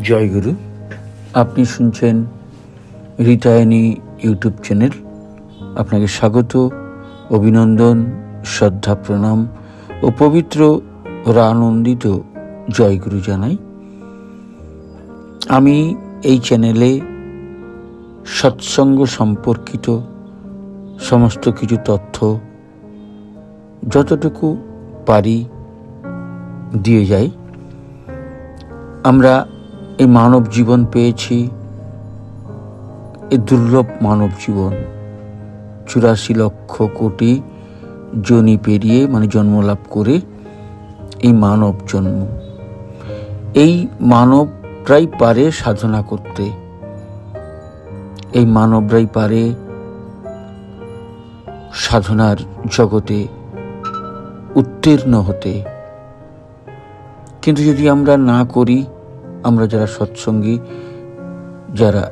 জয়গুরু। আপনি শুনছেন রিতায়নী YouTube channel. আপনাকে স্বাগত, অভিনন্দন, শ্রদ্ধা, প্রণাম ও পবিত্র আনন্দিত জয়গুরু জানাই। আমি এই চ্যানেলে সৎসঙ্গ সম্পর্কিত সমস্ত কিছু তথ্য যতটুকু পারি দিয়ে যাই। আমরা এই মানব জীবন পেয়েছি, এই দুর্লভ মানব জীবন, 84 লক্ষ কোটি যোনি পেরিয়ে জন্মলাভ করে এই মানব জন্ম। এই মানবরাই পারে সাধনা করতে, এই মানবরাই পারে সাধনার জগতে উত্তীর্ণ হতে। কিন্তু যদি আমরা না করি, আমরা যারা সৎসঙ্গী, যারা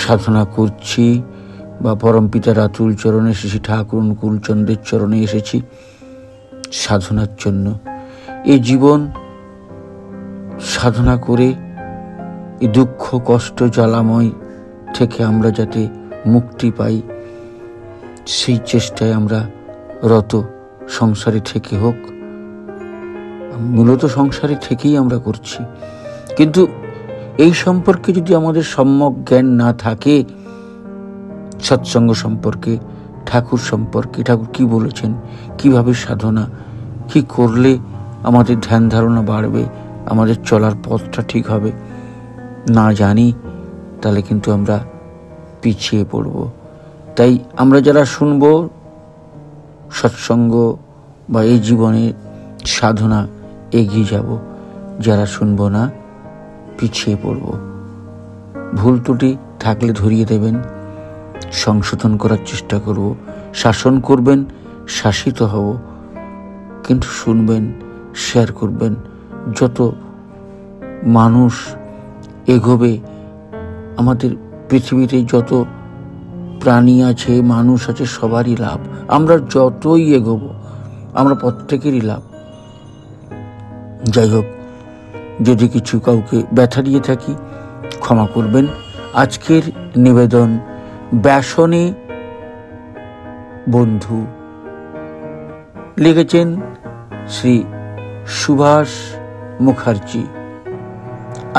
সাধনা করছি বা পরমপিতার আতুল চরণে, শ্রী ঠাকুর অনুকূলচন্দ্রের চরণে এসেছি সাধনার জন্য, এই জীবন সাধনা করে এই দুঃখ কষ্ট জ্বালাময় থেকে আমরা যাতে মুক্তি পাই, সেই চেষ্টায় আমরা রত। সংসারে থেকে হোক, মূলত সংসারে থেকেই আমরা করছি। কিন্তু এই সম্পর্কে যদি আমাদের সম্যক জ্ঞান না থাকে, সৎসঙ্গ সম্পর্কে, ঠাকুর সম্পর্কে, ঠাকুর কি বলেছেন, কিভাবে সাধনা, কি করলে আমাদের ধ্যান ধারণা বাড়বে, আমাদের চলার পথটা ঠিক হবে, না জানি, তাহলে কিন্তু আমরা পিছিয়ে পড়ব। তাই আমরা যারা শুনব সৎসঙ্গ বা এই জীবনে সাধনা, এগিয়ে যাব। যারা শুনবো না, পিছিয়ে পড়ব। ভুল ত্রুটি থাকলে ধরিয়ে দেবেন, সংশোধন করার চেষ্টা করব, শাসন করবেন, শাসিত হব। কিন্তু শুনবেন, শেয়ার করবেন। যত মানুষ এগোবে, আমাদের পৃথিবীতে যত প্রাণী আছে, মানুষ আছে, সবারই লাভ। আমরা যতই এগোবো, আমরা প্রত্যেকেরই লাভ। যাই হোক, যদি কিছু কাউকে ব্যথা দিয়ে থাকি ক্ষমা করবেন। আজকের নিবেদন ব্যাসনে বন্ধু, লিখেছেন শ্রী সুভাষ মুখার্জি।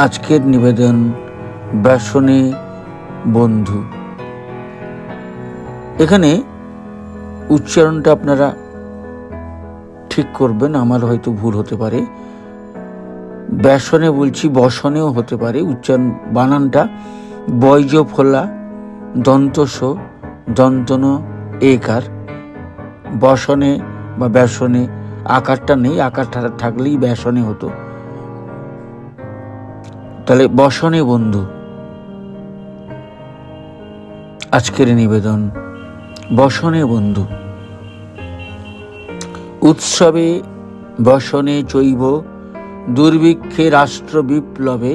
আজকের নিবেদন ব্যাসনে বন্ধু। এখানে উচ্চারণটা আপনারা ঠিক করবেন, আমার হয়তো ভুল হতে পারে। ব্যাসনে বলছি, বসনেও হতে পারে। উচ্চারণ বানানটা বৈজ ফোলা দন্তস দন্তন একার। বসনে বা ব্যাসনে আকারটা নেই, আকারটা থাকলেই ব্যাসনে হতো। তাহলে বসনে বন্ধু। আজকের নিবেদন বসনে বন্ধু। উৎসবে বসনে চৈব দুর্ভিক্ষে রাষ্ট্র বিপ্লবে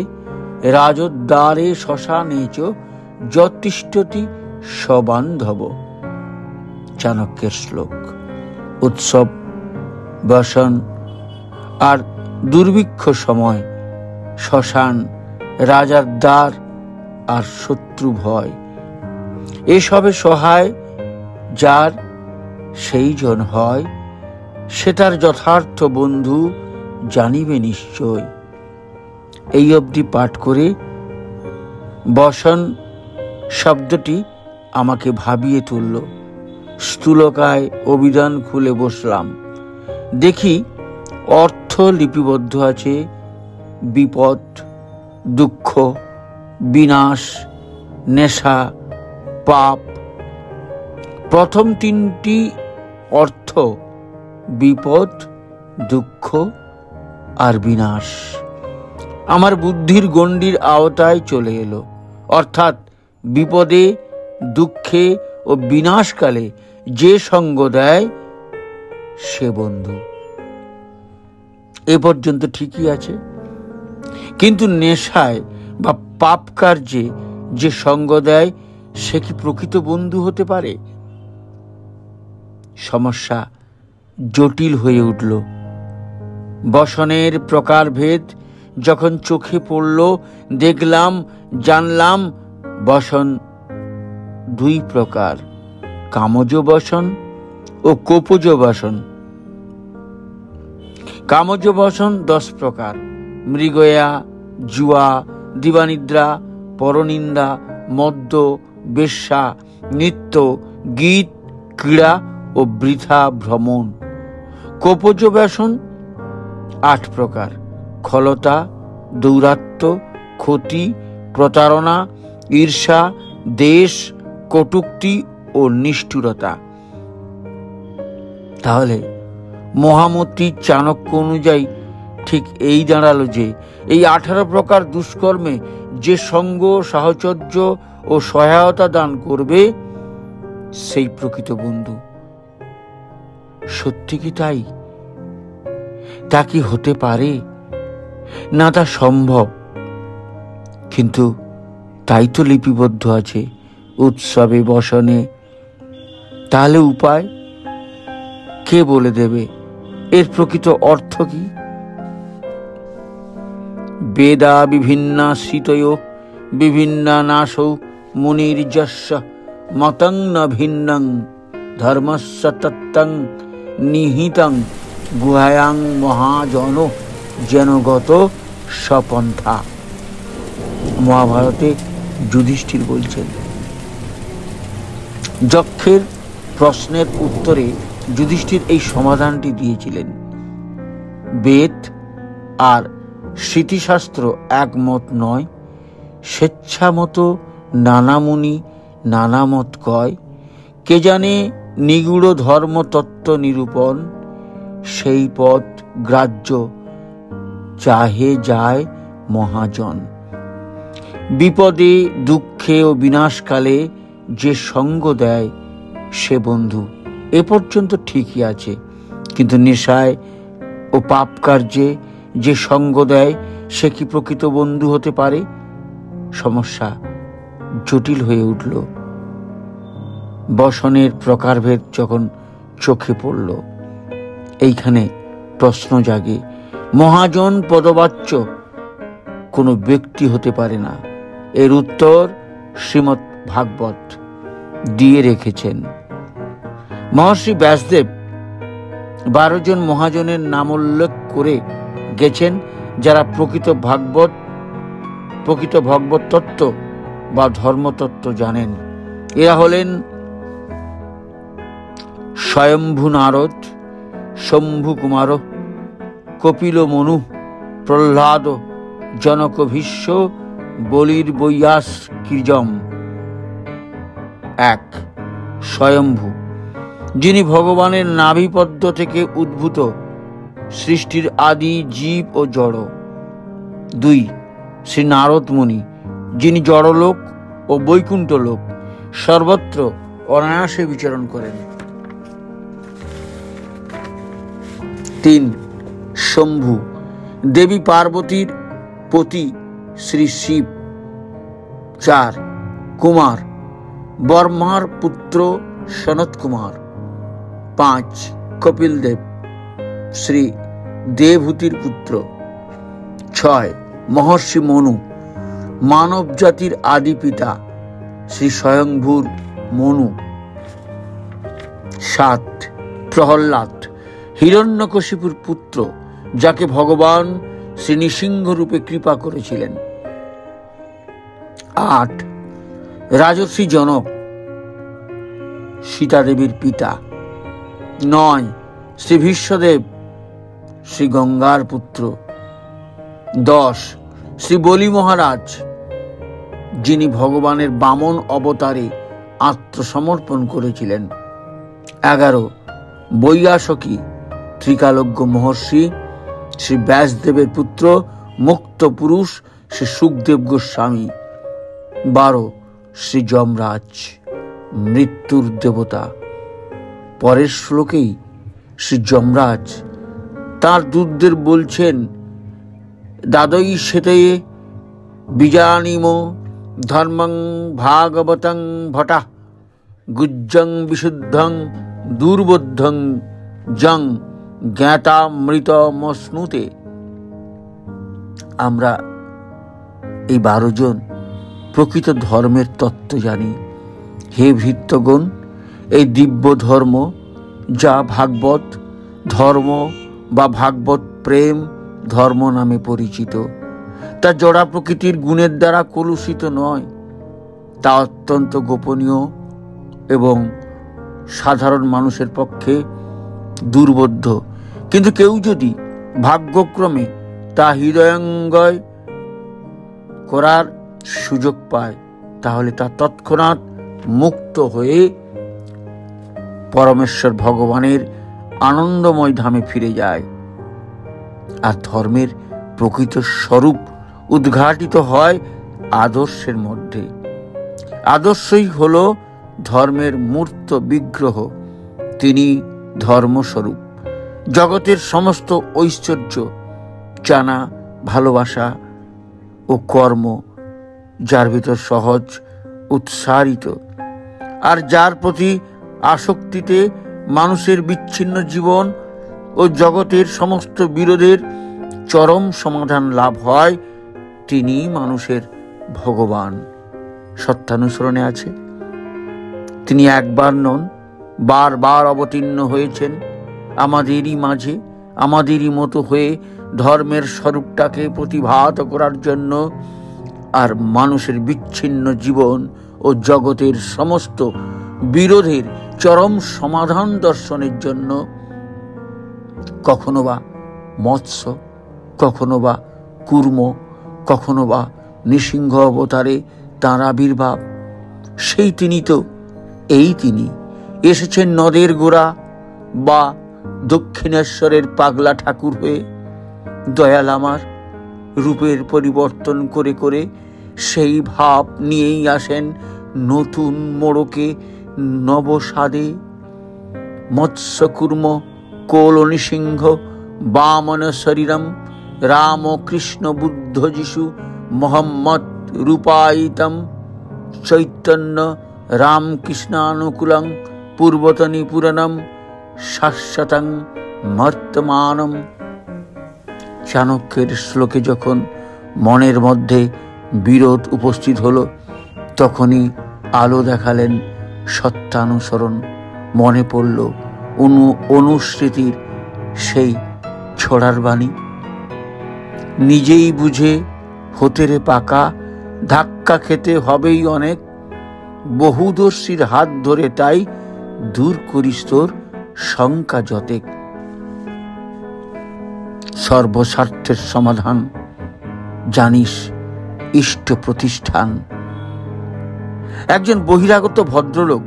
রাজোদ্দারে শ্মশানে চ যতিষ্ঠতি সবান্ধব। চাণক্যের শ্লোক। উৎসব, বসন আর দুর্ভিক্ষ সময়, শ্মশান, রাজার দ্বার আর শত্রু ভয়, এসবে সহায় যার সেই জন হয়, সে তার যথার্থ বন্ধু জানিবে নিশ্চয়। এই অবধি পাঠ করে বসন শব্দটি আমাকে ভাবিয়ে তুলল। স্থূলকায় অভিধান খুলে বসলাম, দেখি অর্থ লিপিবদ্ধ আছে বিপদ, দুঃখ, বিনাশ, নেশা, পাপ। প্রথম তিনটি অর্থ বিপদ, দুঃখ আর বিনাশ আমার বুদ্ধির গণ্ডির আওতায় চলে এলো। অর্থাৎ বিপদে, দুঃখে ও বিনাশকালে যে সঙ্গ দেয় সে বন্ধু। এ পর্যন্ত ঠিকই আছে। কিন্তু নেশায় বা পাপ কার্যে যে সঙ্গ দেয় সে কি প্রকৃত বন্ধু হতে পারে? সমস্যা জটিল হয়ে উঠল। বসনের প্রকারভেদ যখন চোখে পড়ল, দেখলাম, জানলাম বসন দুই প্রকার, কামজ বসন ও কোপজ বসন। কামজ বসন 10 প্রকার: মৃগয়া, জুয়া, দিবানিদ্রা, পরনিন্দা, মদ্য, বেশ্যা, নৃত্য, গীত, ক্রীড়া ও বৃথা ভ্রমণ। কোপজ ব্যসন 8 প্রকার: খলতা, দৌরাত্ম্য, ক্ষতি, প্রতারণা, ঈর্ষা, দেশ, কটূক্তি ও নিষ্ঠুরতা। তাহলে মহামতি চাণক্য অনুযায়ী ঠিক এই দাঁড়ালো যে এই 18 প্রকার দুষ্কর্মে যে সঙ্গ, সাহচর্য ও সহায়তা দান করবে সেই প্রকৃত বন্ধু। সত্যি কি তাই? তা কি হতে পারে? না, তা সম্ভব, কিন্তু তাই তো লিপিবদ্ধ আছে উৎসবে বসনে। তাহলে উপায় কে বলে দেবে? এর প্রকৃত অর্থ কি? বেদা বিভিন্না শ্রিতয় বিভিন্না নাশৌ মুনির্যস্য মতং ন ভিন্নং ধর্মস্য তত্ত্বং নিহিতং গুহায়াং মহাজন যেন গত সপন্থা। মহাভারতে যুধিষ্ঠির বলছেন। যক্ষের প্রশ্নের উত্তরে যুধিষ্ঠির এই সমাধানটি দিয়েছিলেন। বেদ আর স্মৃতিশাস্ত্র একমত নয়, স্বেচ্ছামতো নানা মুনি নানা মত কয়। কে জানে নিগূঢ় ধর্মতত্ত্ব নিরূপণ, সেই পথ গ্রাহ্য চাহে যায় মহাজন। বিপদে দুঃখে ও বিনাশকালে যে সঙ্গ দেয় সে বন্ধু। এ পর্যন্ত ঠিকই আছে, কিন্তু নেশায় ও পাপ কার্যে যে সঙ্গ দেয় সে কি প্রকৃত বন্ধু হতে পারে? সমস্যা জটিল হয়ে উঠল। বসনের প্রকারভেদ যখন চোখে পড়ল, এইখানে প্রশ্ন জাগে, মহাজন পদবাচ্য কোনো ব্যক্তি হতে পারে না। এর উত্তর শ্রীমৎ ভাগবত দিয়ে রেখেছেন। মহর্ষি ব্যাসদেব 12 জন মহাজনের নাম উল্লেখ করে গেছেন, যারা প্রকৃত ভগবত তত্ত্ব বা ধর্মতত্ত্ব জানেন। এরা হলেন স্বয়ম্ভু নারদ, শম্ভু কুমার, কপিল মনু, প্রহ্লাদ, জনক ভীষ্ম, বলির বৈয়াস কীর্জম। 1. স্বয়ম্ভু, যিনি ভগবানের নাভিপদ্ম থেকে উদ্ভূত, সৃষ্টির আদি জীব ও জড়। 2. শ্রী নারদ মুনি, যিনি জড়লোক ও বৈকুণ্ঠ লোক সর্বত্র অনায়াসে বিচরণ করেন। 3. শম্ভু, দেবী পার্বতীর পতি শ্রী শিব। 4. কুমার, বর্মার পুত্র সনত কুমার। 5. কপিল দেব, শ্রী দেবহূতির পুত্র। 6. মহর্ষি মনু, মানব জাতির আদি পিতা শ্রী স্বয়ংভূর মনু। 7. প্রহ্লাদ, হিরণ্যকশিপুর পুত্র, যাকে ভগবান শ্রী নৃসিংহ রূপে কৃপা করেছিলেন। 8. রাজর্ষি জনক, সীতা দেবীর পিতা। 9. শ্রী ভীষ্মদেব, শ্রী গঙ্গার পুত্র। 10. শ্রী বলি মহারাজ, যিনি ভগবানের বামন অবতারে আত্মসমর্পণ করেছিলেন। 11. বৈয়াসকি, ত্রিকালজ্ঞ মহর্ষি, শ্রী ব্যাসদেবের পুত্র, মুক্ত পুরুষ শ্রী সুখদেব গোস্বামী। 12. শ্রী যমরাজ, মৃত্যুর দেবতা। পরের শ্লোকেই শ্রী যমরাজ তার দূতদের বলছেন, দাদৈ সেতয়ে বিজানিম ধর্মং ভাগবতং ভটা গুজ্জং বিশুদ্ধং দুর্বোধ্যং জং জ্ঞাতামৃতমশ্নুতে। আমরা এই 12 জন প্রকৃত ধর্মের তত্ত্ব জানি। হে ভৃত্যগণ, এই দিব্য ধর্ম, যা ভাগবত ধর্ম বা ভাগবত প্রেম ধর্ম নামে পরিচিত, তা জড়া প্রকৃতির গুণের দ্বারা কলুষিত নয়। তা অত্যন্ত গোপনীয় এবং সাধারণ মানুষের পক্ষে দুর্বোধ্য। কিন্তু কেউ যদি ভাগ্যক্রমে তা হৃদয়ঙ্গম করার সুযোগ পায়, তাহলে তা তৎক্ষণাৎ মুক্ত হয়ে পরমেশ্বর ভগবানের আনন্দময় ধামে ফিরে যায়। আর ধর্মের প্রকৃত স্বরূপ উদ্ঘাটিত হয় আদর্শের মধ্যে। আদর্শই হল ধর্মের মূর্ত বিগ্রহ। তিনি ধর্মস্বরূপ। জগতের সমস্ত ঐশ্বর্য, জানা, ভালোবাসা ও কর্ম যার ভিতর সহজ উৎসারিত, আর যার প্রতি আসক্তিতে মানুষের বিচ্ছিন্ন জীবন ও জগতের সমস্ত বিরোধের চরম সমাধান লাভ হয়, তিনি মানুষের ভগবান। সত্যানুসরণে আছে, তিনি একবার নন, বারবার অবতীর্ণ হয়েছেন আমাদেরই মাঝে, আমাদেরই মতো হয়ে ধর্মের স্বরূপটাকে প্রতিভাত করার জন্য, আর মানুষের বিচ্ছিন্ন জীবন ও জগতের সমস্ত বিরোধের চরম সমাধান দর্শনের জন্য। কখনো বা মৎস্য, কখনো বা কুর্ম, কখনো বা নৃসিংহ অবতারে তাঁর আবির্ভাব। সেই তিনি তো এই তিনি এসেছেন নদের গোড়া বা দক্ষিণেশ্বরের পাগলা ঠাকুর হয়ে। দয়াল আমার রূপের পরিবর্তন করে করে সেই ভাব নিয়েই আসেন নতুন মোড়কে, নবস্বাদে। মৎস্যকুর্ম কোল নৃসিংহ বামন শরীরম রাম কৃষ্ণ বুদ্ধ যিশু মোহাম্মদ রূপায়িতম চৈতন্য রামকৃষ্ণানুকূলং পূর্বতনী পুরাণম শাশ্বতং মর্তমানম। চাণক্যের শ্লোকে যখন মনের মধ্যে বিরোধ উপস্থিত হলো, তখনই আলো দেখালেন সত্যানুসরণ। মনে পড়ল অনুস্মৃতির সেই ছড়ার বাণী, নিজেই বুঝে হতে রে পাকা, ধাক্কা খেতে হবেই অনেক, বহুদর্শীর হাত ধরে তাই দূর করিস তোর শঙ্কা যতেক। সর্বস্বার্থের সমাধান জানিস ইষ্ট প্রতিষ্ঠান। একজন বহিরাগত ভদ্রলোক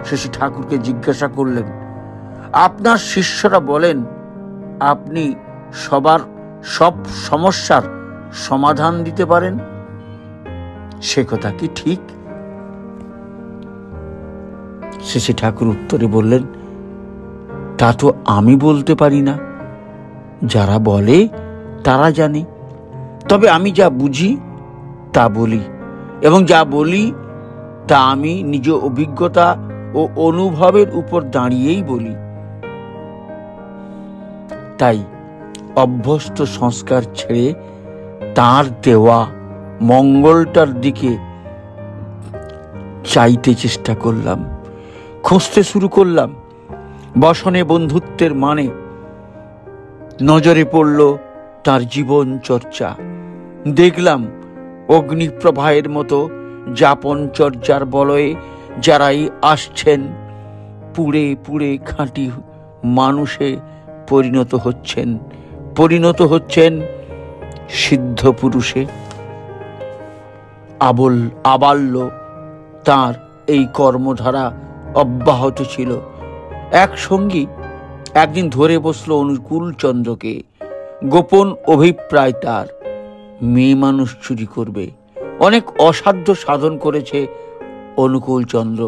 শশী ঠাকুরকে জিজ্ঞাসা করলেন, আপনার শিষ্যরা বলেন আপনি সব সমস্যার সমাধান দিতে পারেন, সে কথা কি ঠিক? শশী ঠাকুর উত্তরে বললেন, তা তো আমি বলতে পারি না, যারা বলে তারা জানে। তবে আমি যা বুঝি তা বলি, এবং যা বলি তা আমি নিজ অভিজ্ঞতা ও অনুভবের উপর দাঁড়িয়েই বলি। তাই অভ্যস্ত সংস্কার ছেড়ে তাঁর দেওয়া মঙ্গলটার দিকে চাইতে চেষ্টা করলাম, খুঁজতে শুরু করলাম বসনে বন্ধুত্বের মানে। নজরে পড়ল তার জীবন চর্চা। দেখলাম অগ্নিপ্রবাহের মতো যাপন চর্চার বলয়ে যারাই আসছেন, পুড়ে পুড়ে খাঁটি মানুষে পরিণত হচ্ছেন সিদ্ধ পুরুষে। আবাল্য তার এই কর্মধারা অব্যাহত ছিল। এক সঙ্গী একদিন ধরে বসলো অনুকূল চন্দ্রকে। গোপন অভিপ্রায় তার, মেয়ে মানুষ চুরি করবে। অনেক অসাধ্য সাধন করেছে অনুকূল চন্দ্র,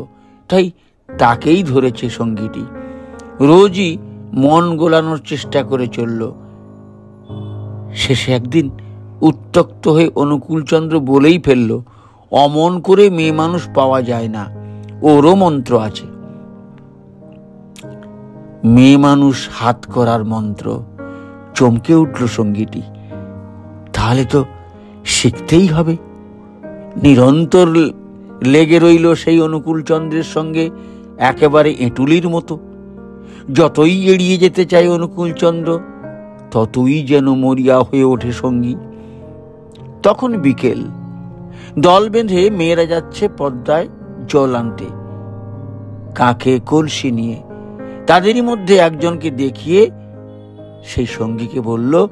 তাই তাকেই ধরেছে সঙ্গীটি। রোজই মন গোলানোর চেষ্টা করে চলল। শেষে একদিন উত্ত্যক্ত হয়ে অনুকূল চন্দ্র বলেই ফেলল, অমন করে মেয়ে মানুষ পাওয়া যায় না, ওরও মন্ত্র আছে। মেয়ে মানুষ হাত করার মন্ত্র। চমকে উঠল সঙ্গীটি। তাহলে তো শিখতেই হবে। নিরন্তর লেগে রইল সেই অনুকূলচন্দ্রের সঙ্গে একেবারে এঁটুলির মতো। যতই এড়িয়ে যেতে চায় অনুকূলচন্দ্র, ততই যেন মরিয়া হয়ে ওঠে সঙ্গী। তখন বিকেল, দল বেঁধে মেয়েরা যাচ্ছে পদ্মায় জল আনতে, কাকে কলসি নিয়ে। তাদেরই মধ্যে একজনকে দেখিয়ে সেই সঙ্গীকে বলল,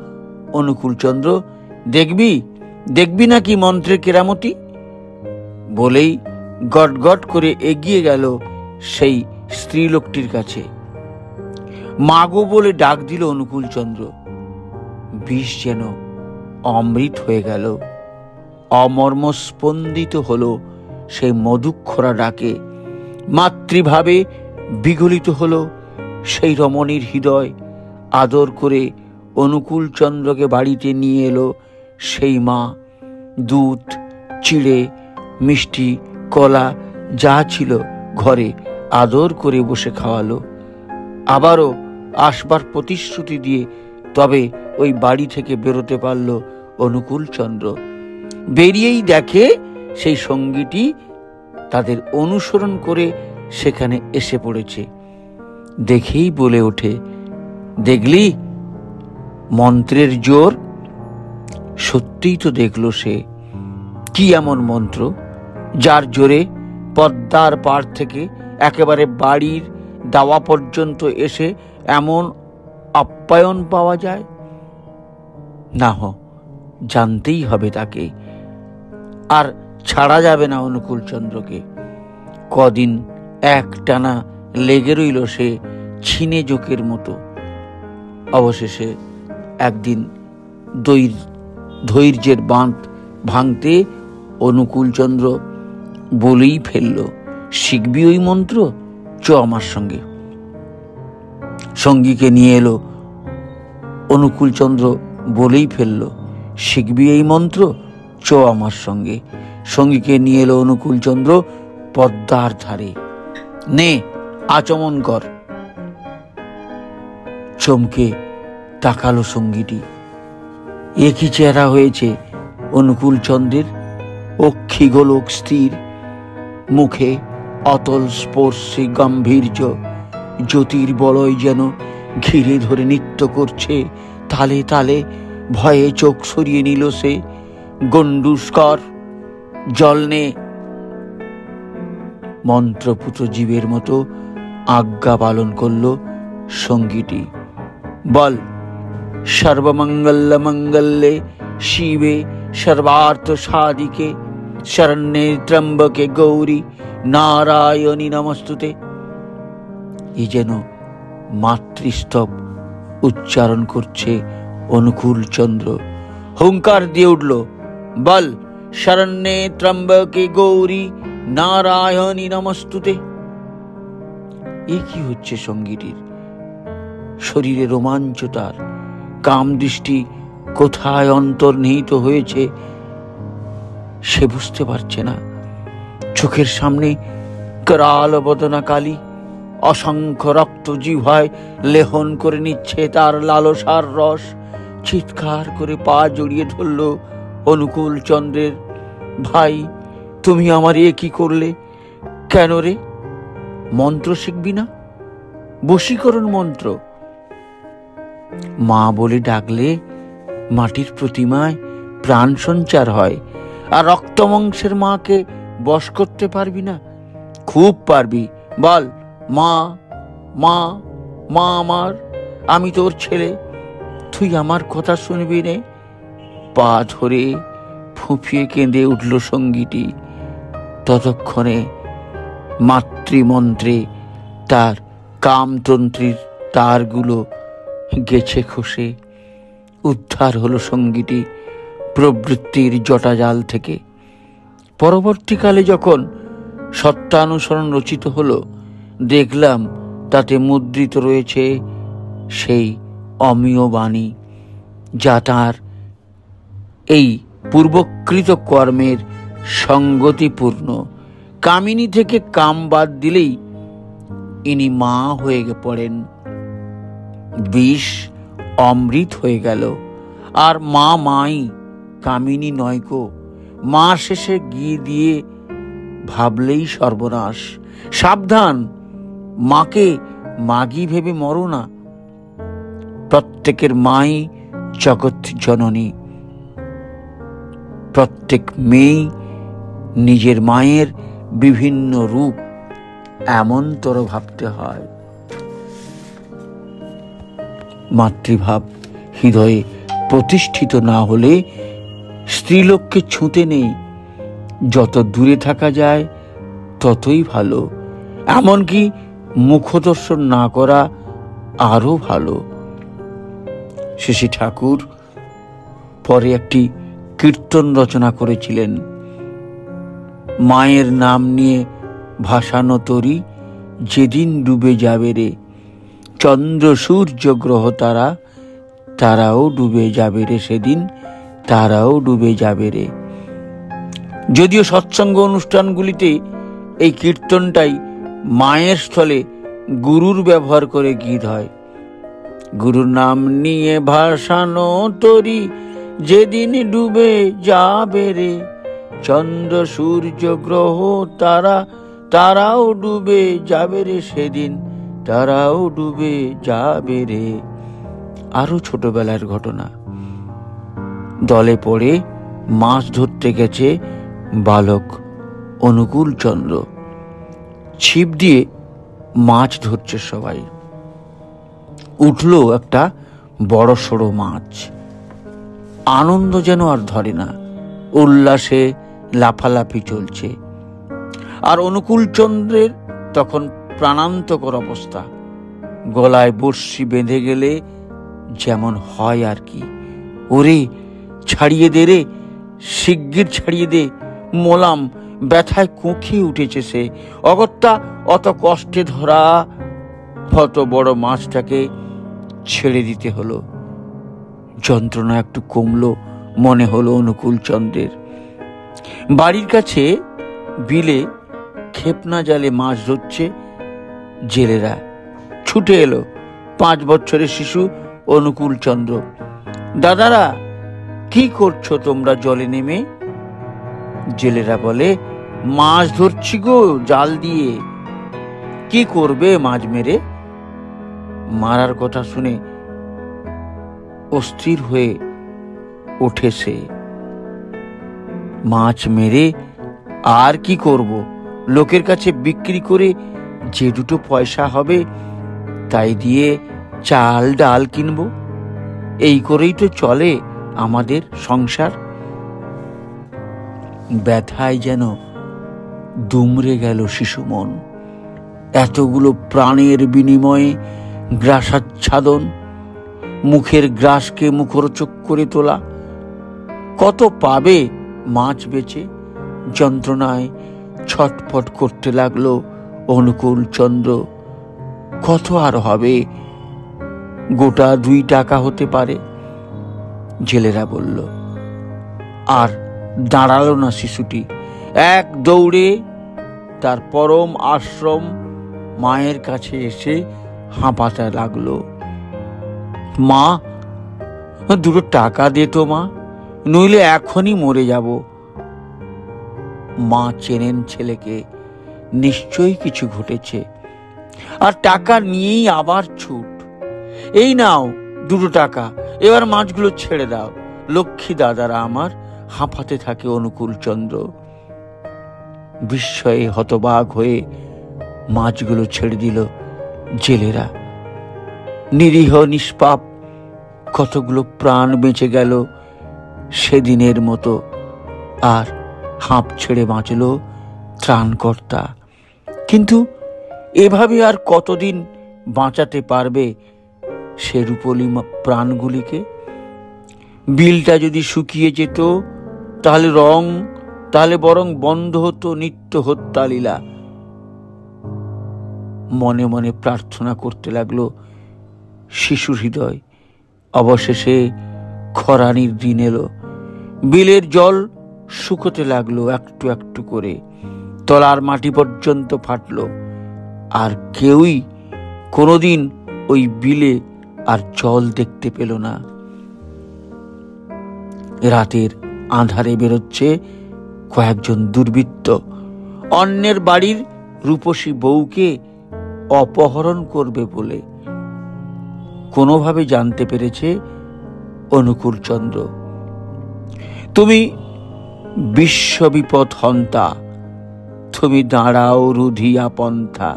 অনুকূলচন্দ্র, দেখবি নাকি মন্ত্রের কেরামতি? বলেই গট গট করে এগিয়ে গেল সেই স্ত্রীলোকটির কাছে। মাগো বলে ডাক দিল অনুকূলচন্দ্র। বিষ যেন অমৃত হয়ে গেল। অমর্মস্পন্দিত হলো সেই মধুক্ষরা ডাকে। মাতৃভাবে বিগলিত হলো সেই রমণীর হৃদয়। আদর করে অনুকূলচন্দ্রকে বাড়িতে নিয়ে এলো সেই মা। দুধ, চিড়ে, মিষ্টি, কলা যা ছিল ঘরে আদর করে বসে খাওয়ালো। আবারও আসবার প্রতিশ্রুতি দিয়ে তবে ওই বাড়ি থেকে বেরোতে পারল অনুকূলচন্দ্র। বেরিয়েই দেখে সেই সঙ্গীটি তাদের অনুসরণ করে সেখানে এসে পড়েছে। দেখেই বলে ওঠে, দেখলি মন্ত্রের জোর? সত্যিই তো দেখল সে। কি এমন মন্ত্র যার জোরে পদ্মার পাড় থেকে একেবারে বাড়ির দাওয়া পর্যন্ত এসে এমন আপ্যায়ন পাওয়া যায়? না, জানতেই হবে তাকে। আর ছাড়া যাবে না অনুকূলচন্দ্রকে। কদিন একটানা লেগে রইল সে ছিনে জোকের মতো। অবশেষে একদিন ধৈর্যের বাঁধ ভাঙতে অনুকূলচন্দ্র বলেই ফেলল, শিখবি ওই মন্ত্র? চ আমার সঙ্গে। সঙ্গীকে নিয়ে এলো। অনুকূলচন্দ্র বলেই ফেলল, শিখবি এই মন্ত্র? চ আমার সঙ্গে। সঙ্গীকে নিয়ে এলো অনুকূলচন্দ্র পদ্মার ধারে। নে আচমন কর। চমকে তাকালো সঙ্গীটি। একই চেহারা হয়েছে অনুকূলচন্দ্রের। অক্ষি গোলক স্থির, মুখে অতল স্পর্শী গাম্ভীর্য। জ্যোতির্বলয় যেন ঘিরে ধরে নৃত্য করছে তালে তালে। ভয়ে চোখ সরিয়ে নিল সে। গণ্ডুষ্কর, জল নে। মন্ত্রপুত জীবের মতো আজ্ঞা পালন করল সঙ্গীটি। বল, সর্বমঙ্গল মঙ্গলে শিবে সর্বার্থ সাধিকে শরণ্যে ত্র্যম্বকে গৌরী নারায়ণী নমস্তুতে। এই যেন মাতৃস্তব উচ্চারণ করছে অনুকূলচন্দ্র। হুঙ্কার দিয়ে উঠল, বল, শরণ্যে ত্র্যম্বকে গৌরী নারায়ণী নমস্তুতে। এ কি হচ্ছে সঙ্গীটির? শরীরে রোমাঞ্চ তার। কাম দৃষ্টি কোথায় অন্তর্নিহিত হয়েছে সে বুঝতে পারছে না। চোখের সামনে করাল বদনা কালী। অসংখ্য রক্ত জিহ্বায় লেহন করে নিচ্ছে তার লালসার রস। চিৎকার করে পা জড়িয়ে ধরল অনুকূলচন্দ্রের। ভাই, তুমি আমার এ কি করলে? কেন রে? মন্ত্র শিখবি না? বশীকরণ মন্ত্র। মা বলে ডাকলে মাটির প্রতিমায় প্রাণ সঞ্চার হয়। আর রক্তমাংসের মাকে বশ করতে পারবি না? খুব পারবি। বল, মা, মা, মা আমার, আমি তোর ছেলে, তুই আমার কথা শুনবি নে। পা ধরে ফুঁপিয়ে কেঁদে উঠল সঙ্গীটি। ততক্ষণে মাতৃমন্ত্রে তার কামতন্ত্রীর তারগুলো গেছে খসে। উদ্ধার হলো সঙ্গীটি প্রবৃত্তির জটাজাল থেকে। পরবর্তীকালে যখন সত্যানুসরণ রচিত হলো, দেখলাম তাতে মুদ্রিত রয়েছে সেই অমীয় বাণী, যা তার এই পূর্বকৃত কর্মের সঙ্গতিপূর্ণ। কামিনী থেকে কাম বাদ দিলেই ইনি মা হয়ে পড়েন। বিষ অমৃত হয়ে গেল। আর মা মাই, কামিনী নয়কো, মা শেষে গিয়ে দিয়ে ভাবলেই সর্বনাশ। সাবধান, মাকে মাগি ভেবে মরো না। প্রত্যেকের মাই জগৎ জননী, প্রত্যেক মেয়ে নিজের মায়ের বিভিন্ন রূপ, এমনতর ভাবতে হয়। মাতৃভাব হৃদয়ে প্রতিষ্ঠিত না হলে স্ত্রীলোককে ছুঁতে নেই। যত দূরে থাকা যায় ততই ভালো, এমনকি মুখদর্শন না করা আরো ভালো। শ্রী ঠাকুর পরে একটি কীর্তন রচনা করেছিলেন। মায়ের নাম নিয়ে ভাসানো তরি যেদিন ডুবে যাবে রে, চন্দ্র সূর্য গ্রহ তারা, তারাও ডুবে যাবে রে সেদিন, তারাও ডুবে যাবে রে। যদিও সৎসঙ্গ অনুষ্ঠানগুলিতে এই কীর্তনটাই মায়ের স্থলে গুরুর ব্যবহার করে গীত হয়। গুরুর নাম নিয়ে ভাসানো তরি যেদিন ডুবে যাবে রে, চন্দ্র সূর্য গ্রহ তারা, তারাও ডুবে যাবে রে সেদিন, তারাও ডুবে যাবে রে। আরো ছোটবেলার ঘটনা। দলে পড়ে মাছ ধরতে গেছে বালক অনুকূল চন্দ্র। ছিপ দিয়ে মাছ ধরছে সবাই। উঠল একটা বড় সড়ো মাছ। আনন্দ যেন আর ধরে না, উল্লাসে লাফালাফি চলছে। আর অনুকূল চন্দ্রের তখন প্রাণান্তকর অবস্থা। গলায় বড়শি বেঁধে গেলে যেমন হয় আর কি। ওরে ছাড়িয়ে দে রে, শিগগির ছাড়িয়ে দে, মোলাম, ব্যথায় কুঁকিয়ে উঠেছে সে। অগত্যা অত কষ্টে ধরা অত বড় মাছটাকে ছেড়ে দিতে হলো। যন্ত্রণা একটু কমলো মনে হলো অনুকূল চন্দ্রের। বাড়ির কাছে বিলে খেপনা জালে মাছ ধরছে জেলেরা। ছুটে এলো 5 বছরের শিশু অনুকূল চন্দ্র। দাদারা, কি করছো তোমরা জলে নেমে? জেলেরা বলে, মাছ ধরছি গো জাল দিয়ে। কি করবে মাছ মেরে? মারার কথা শুনে অস্থির হয়ে ওঠে সে। মাছ মেরে আর কি করব? লোকের কাছে বিক্রি করে যে দুটো পয়সা হবে তাই দিয়ে চাল ডাল কিনবো। এই করেই তো চলে আমাদের সংসার। ব্যথায় যেন দুমড়ে গেল শিশু মন। এতগুলো প্রাণের বিনিময়ে গ্রাসাচ্ছাদন, মুখের গ্রাসকে মুখরোচক করে তোলা। কত পাবে মাছ বেচে? যন্ত্রণায় ছটফট করতে লাগলো অনুকূল চন্দ্র। কত আর হবে? গোটা 2 টাকা হতে পারে। জেলেরা বলল। আর দাঁড়ালো না শিশুটি। এক দৌড়ে তার পরম আশ্রম মায়ের কাছে এসে হাঁপাতে লাগলো। মা, 2 টাকা দে তো মা, নইলে এখনই মরে যাব। মা চেনেন ছেলেকে, নিশ্চয়ই কিছু ঘটেছে। আর টাকা নিয়েই আবার ছুট। এই নাও 2 টাকা, এবার মাছগুলো ছেড়ে দাও। লক্ষ্মী দাদারা আমার, হাঁপাতে থাকে অনুকূল চন্দ্র। বিস্ময়ে হতবাক হয়ে মাছগুলো ছেড়ে দিল জেলেরা। নিরীহ নিষ্পাপ কতগুলো প্রাণ বেঁচে গেল সেদিনের মতো। আর হাঁপ ছেড়ে বাঁচল ত্রাণকর্তা। কিন্তু এভাবে আর কতদিন বাঁচাতে পারবে সে রূপলী প্রাণগুলিকে? বিলটা যদি শুকিয়ে যেত তাহলে বরং বন্ধ হতো নিত্য হত্যা লীলা। মনে মনে প্রার্থনা করতে লাগলো শিশুর হৃদয়। অবশেষে খরানির দিন এলো। বিলের জল শুকোতে লাগলো একটু একটু করে। তলার মাটি পর্যন্ত ফাটলো। আর কেউই কোনোদিন ওই বিলে আর জল দেখতে পেল না। রাতের আঁধারে বেরোচ্ছে কয়েকজন দুর্বৃত্ত অন্যের বাড়ির রূপসী বউকে অপহরণ করবে বলে। কোনোভাবে জানতে পেরেছে অনুকূলচন্দ্র। তুমি বিশ্ববিপদ হন্তা, তুমি দাঁড়াও রুধিয়া পন্থা।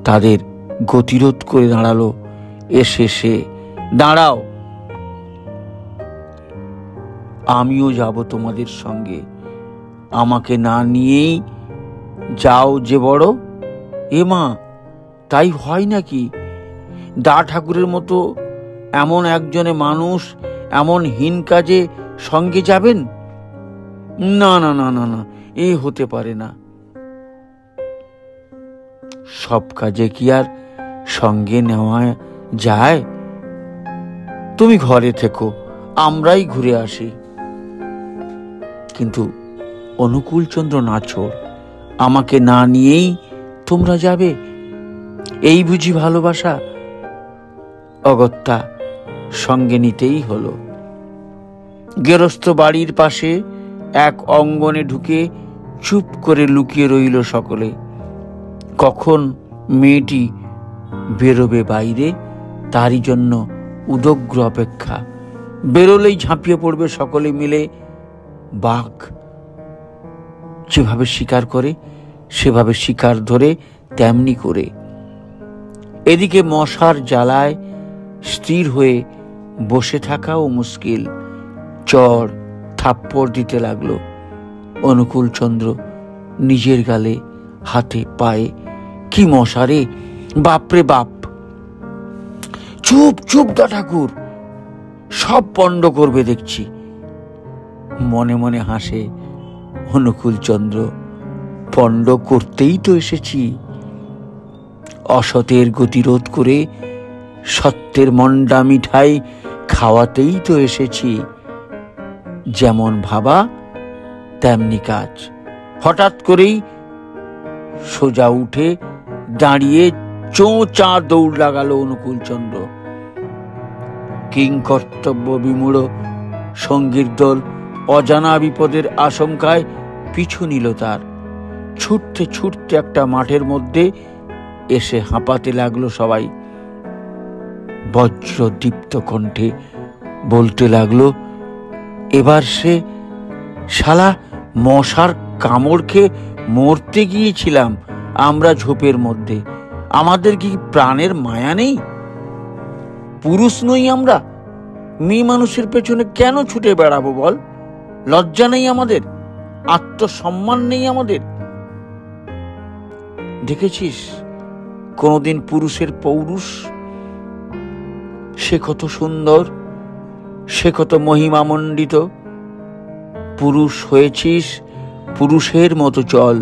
তাদের গতিরোধ করে দাঁড়ালো এসে সে, দাঁড়াও, আমিও যাব তোমাদের সঙ্গে, আমাকে না নিয়েই যাও যে বড়। এ মা, তাই হয় নাকি? দা ঠাকুরের মতো এমন একজনে মানুষ এমন হীন কাজে সঙ্গে যাবেন? না না না না না, এ হতে পারে না। সব কাজে কি আর সঙ্গে নেওয়া যায়? তুমি ঘরে থেকো, আমরাই ঘুরে আসি। কিন্তু অনুকূলচন্দ্র নাছোড়, আমাকে না নিয়েই তোমরা যাবে? এই বুঝি ভালোবাসা? অগত্যা সঙ্গে নিতেই হলো। গেরস্থ বাড়ির পাশে এক অঙ্গনে ঢুকে চুপ করে লুকিয়ে রইল সকলে। কখন মেয়েটি বেরোবে বাইরে, তারই জন্য উদগ্র অপেক্ষা। বেরোলেই ঝাঁপিয়ে পড়বে সকলে মিলে। বাঘ যেভাবে শিকার করে সেভাবে শিকার ধরে তেমনি করে। এদিকে মশার জ্বালায় স্থির হয়ে বসে থাকাও মুশকিল। চড় থাপ্পড় দিতে লাগলো অনুকূলচন্দ্র নিজের গালে, হাতে, পায়ে। কি মশারে, বাপরে বাপ! চুপ চুপ দা ঠাকুর, সব পণ্ড করবে দেখছি। মনে মনে হাসে অনুকূলচন্দ্র, পণ্ড করতেই তো এসেছি। অসতের গতিরোধ করে সত্যের মন্ডা মিঠাই খাওয়াতেই তো এসেছি। যেমন ভাবা তেমনি কাজ। হঠাৎ করেই সোজা উঠে দাঁড়িয়ে চোঁচা দৌড় লাগালো অনুকূলচন্দ্র। কিংকর্তব্য বিমূঢ় সঙ্গীর দল অজানা বিপদের আশঙ্কায় পিছু নিল তার। ছুটতে ছুটতে একটা মাঠের মধ্যে এসে হাঁপাতে লাগলো সবাই। বজ্রদীপ্ত কণ্ঠে বলতে লাগলো, এবার সে শালা মশার কামড় খেয়ে মরতে গিয়েছিলাম আমরা ঝোপের মধ্যে। আমাদের কি প্রাণের মায়া নেই? পুরুষ নই আমরা? মেয়ে মানুষের পেছনে কেন ছুটে বেড়াবো বল? লজ্জা নেই আমাদের? আত্মসম্মান নেই আমাদের? দেখেছিস কোনদিন পুরুষের পৌরুষ? সে কত সুন্দর, সে কত মহিমামণ্ডিত। পুরুষ হয়েছিস, পুরুষের মতো চল,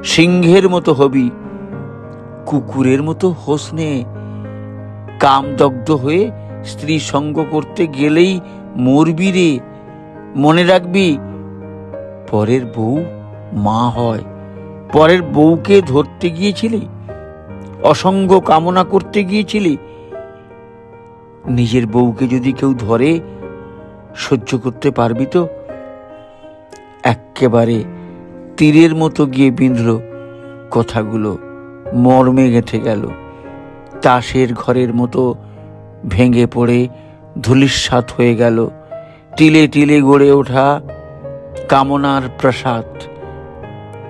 সিংহের মতো হবি, কুকুরের মতো হোস নে। কামদগ্ধ হয়ে স্ত্রী সঙ্গ করতে গেলেই মরবি রে। মনে রাখবি, পরের বউ মা হয়। পরের বউকে ধরতে গিয়েছিলি? অসঙ্গ কামনা করতে গিয়েছিলি? নিজের বউকে যদি কেউ ধরে সহ্য করতে পারবি তো? একেবারে তীরের মতো গিয়ে বিঁধল কথাগুলো, মর্মে গেঁথে গেল। তাসের ঘরের মতো ভেঙে পড়ে ধূলিসাৎ হয়ে গেল তিলে তিলে গড়ে ওঠা কামনার প্রাসাদ।